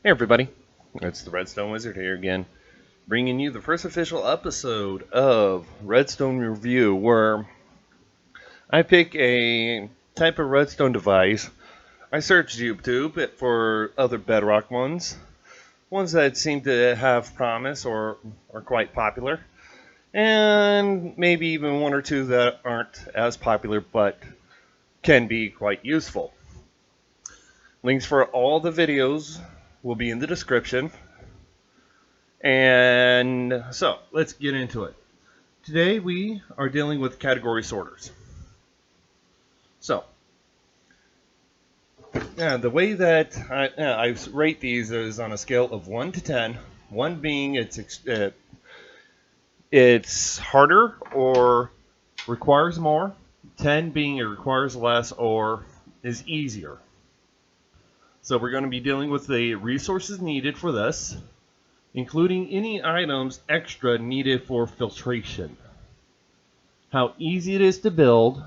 Hey everybody, it's the Redstone Wizard here again, bringing you the first official episode of Redstone Review, where I pick a type of redstone device. I search YouTube for other bedrock ones that seem to have promise or are quite popular, and maybe even one or two that aren't as popular but can be quite useful. Links for all the videos will be in the description. And so, let's get into it. Today we are dealing with category sorters. So, the way that I rate these is on a scale of 1 to 10. 1 being it's harder or requires more. 10 being it requires less or is easier. So we're going to be dealing with the resources needed for this, including any items extra needed for filtration, how easy it is to build,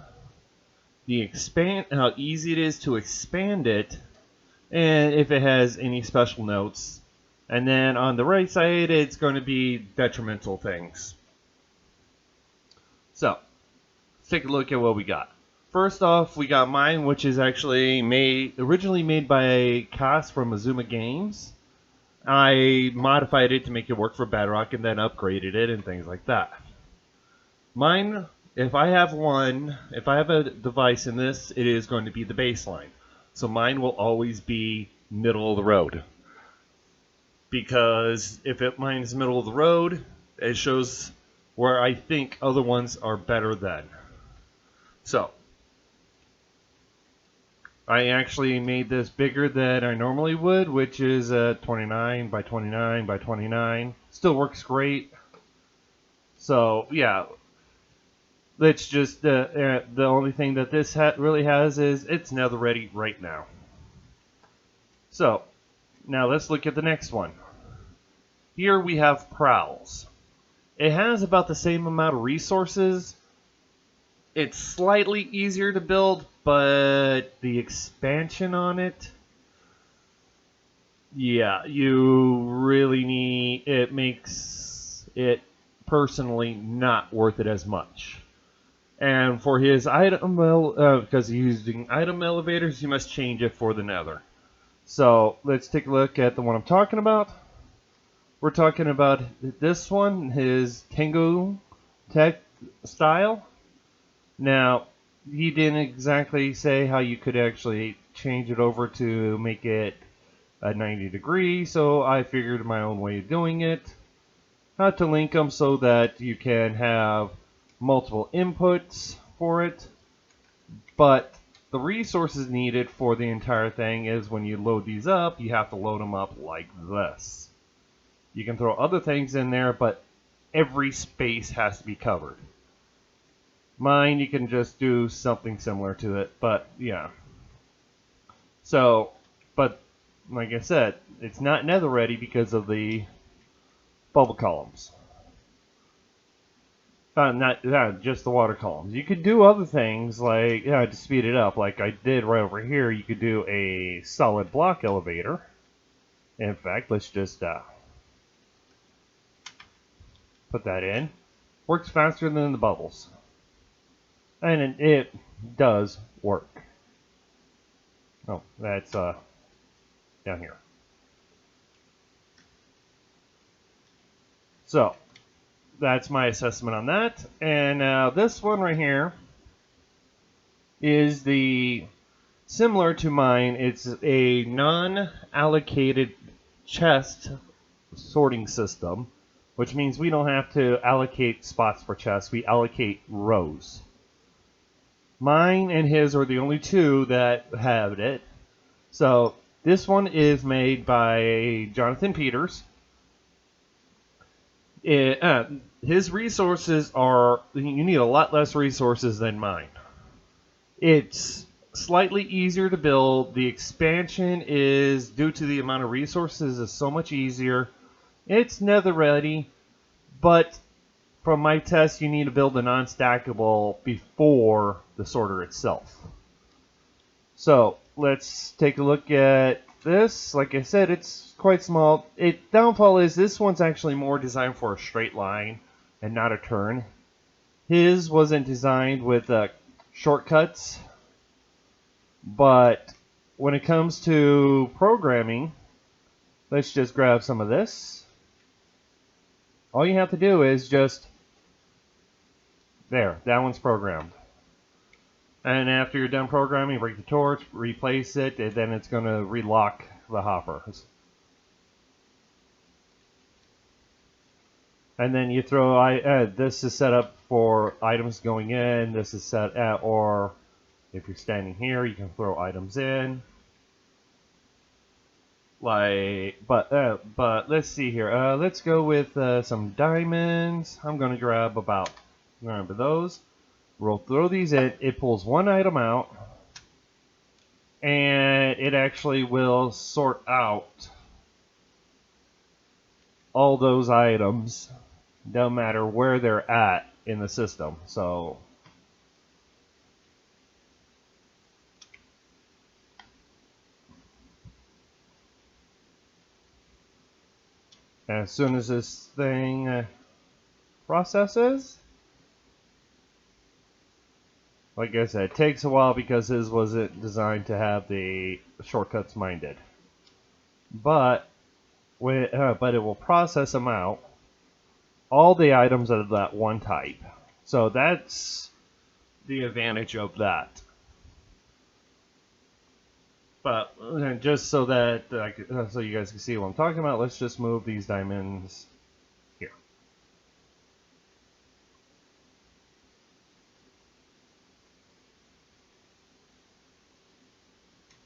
how easy it is to expand it, and if it has any special notes. And then on the right side, it's going to be detrimental things. So, let's take a look at what we got. First off, we got mine, which is actually originally made by Cass from Azuma Games. I modified it to make it work for Bedrock and then upgraded it and things like that. Mine, if I have a device in this, it is going to be the baseline. So mine will always be middle of the road. Because if mine is middle of the road, it shows where I think other ones are better than. So, I actually made this bigger than I normally would, which is 29 by 29 by 29. Still works great. So yeah, it's just the only thing that this really has is it's nether ready right now. So now let's look at the next one. Here we have Prowls. It has about the same amount of resources. It's slightly easier to build, but the expansion on it, yeah, you really need, it makes it personally not worth it as much. And for his item, because he's using item elevators, you must change it for the nether. So let's take a look at the one I'm talking about. We're talking about this one, his Tengu Tech style. Now, he didn't exactly say how you could actually change it over to make it a 90 degree, so I figured my own way of doing it. How to link them so that you can have multiple inputs for it, but the resources needed for the entire thing is when you load these up, you have to load them up like this. You can throw other things in there, but every space has to be covered. Mine, you can just do something similar to it, but yeah. So, but like I said, it's not nether ready because of the bubble columns. Not just the water columns. You could do other things like, to speed it up, like I did right over here. You could do a solid block elevator. In fact, let's just put that in. Works faster than the bubbles. And it does work. Oh, that's down here. So, that's my assessment on that. And now this one right here is similar to mine. It's a non-allocated chest sorting system, which means we don't have to allocate spots for chests. We allocate rows. Mine and his are the only two that have it. So this one is made by Jonathan Peters. His resources you need a lot less resources than mine. It's slightly easier to build. The expansion is, due to the amount of resources, is so much easier. It's nether ready, but from my test, you need to build a non-stackable before the sorter itself. So let's take a look at this, like I said, it's quite small. Downfall is this one's actually more designed for a straight line and not a turn. His wasn't designed with shortcuts, but when it comes to programming, let's just grab some of this. All you have to do is just, there, that one's programmed. And after you're done programming, break the torch, replace it, and then it's going to relock the hoppers. And then you throw, this is set up for items going in, this is set at, or if you're standing here, you can throw items in. But let's see here. Let's go with some diamonds. I'm going to grab those. We'll throw these in. It pulls one item out, and it actually will sort out all those items, no matter where they're at in the system. So as soon as this thing processes, like I said, it takes a while because his wasn't designed to have the shortcuts minded. But it will process them out, all the items of that one type. So that's the advantage of that. But just so that so you guys can see what I'm talking about, let's just move these diamonds here.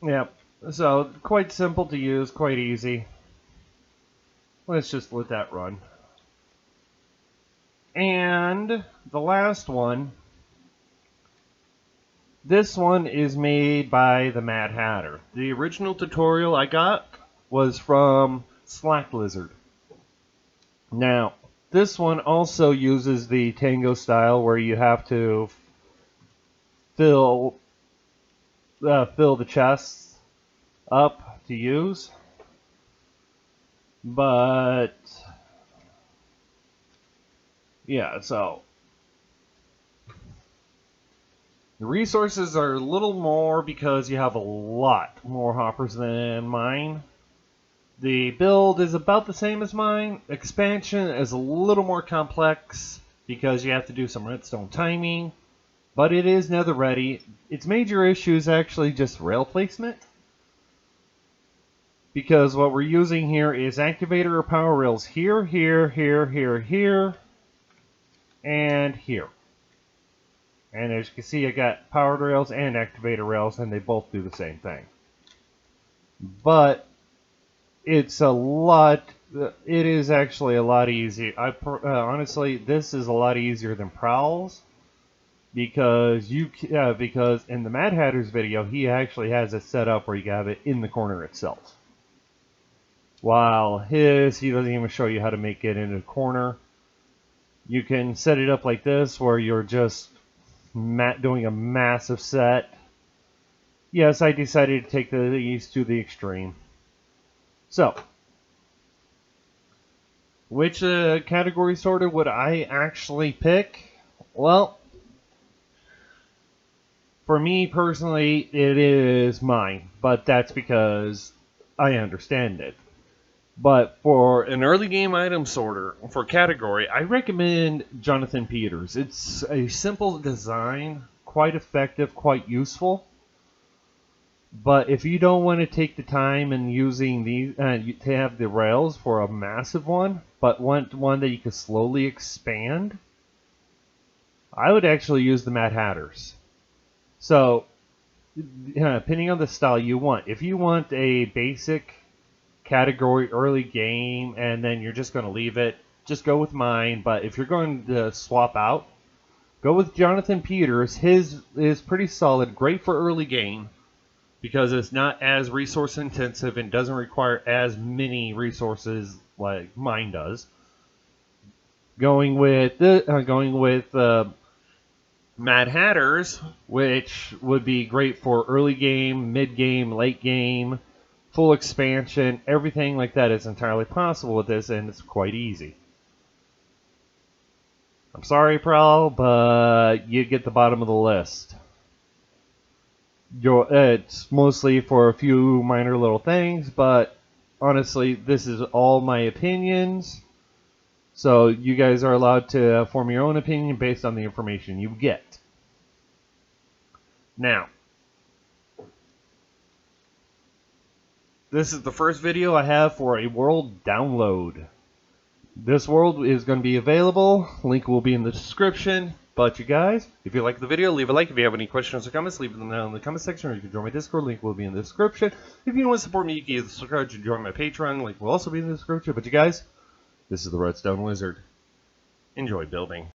Yep. So quite simple to use, quite easy. Let's just let that run. And the last one. This one is made by the Mad Hatter. The original tutorial I got was from Slack Lizard. Now, this one also uses the Tango style where you have to fill the chests up to use. But yeah, so the resources are a little more because you have a lot more hoppers than mine. The build is about the same as mine. Expansion is a little more complex because you have to do some redstone timing, but it is nether ready. Its major issue is actually just rail placement, because what we're using here is activator or power rails here, here, here, here, here, and here. And as you can see, I got powered rails and activator rails, and they both do the same thing. But it's a lot. It is actually a lot easier. Honestly, this is a lot easier than Prowl's, because because in the Mad Hatter's video, he actually has it set up where you have it in the corner itself. While his, he doesn't even show you how to make it in a corner. You can set it up like this, where you're just doing a massive set. Yes, I decided to take these to the extreme. So, which category sorter would I actually pick? Well, for me personally, it is mine, but that's because I understand it. But for an early game item sorter for category, I recommend Jonathan Peters. It's a simple design, quite effective, quite useful. But if you don't want to take the time and using these to have the rails for a massive one, but want one that you can slowly expand, I would actually use the Mad Hatters. So, depending on the style you want, if you want a basic category early game and then you're just going to leave it, just go with mine. But if you're going to swap out, go with Jonathan Peters. His is pretty solid, great for early game because it's not as resource intensive and doesn't require as many resources like mine does. Going with Mad Hatters, which would be great for early game, mid game, late game, full expansion, everything like that is entirely possible with this, and it's quite easy. I'm sorry, Prowl, but you get the bottom of the list. It's mostly for a few minor little things, but honestly, this is all my opinions. So you guys are allowed to form your own opinion based on the information you get. Now, this is the first video I have for a world download. This world is going to be available. Link will be in the description. But you guys, if you like the video, leave a like. If you have any questions or comments, leave them down in the comment section, or you can join my Discord. Link will be in the description. If you want to support me, you can either subscribe to join my Patreon. Link will also be in the description. But you guys, this is the Redstone Wizard. Enjoy building.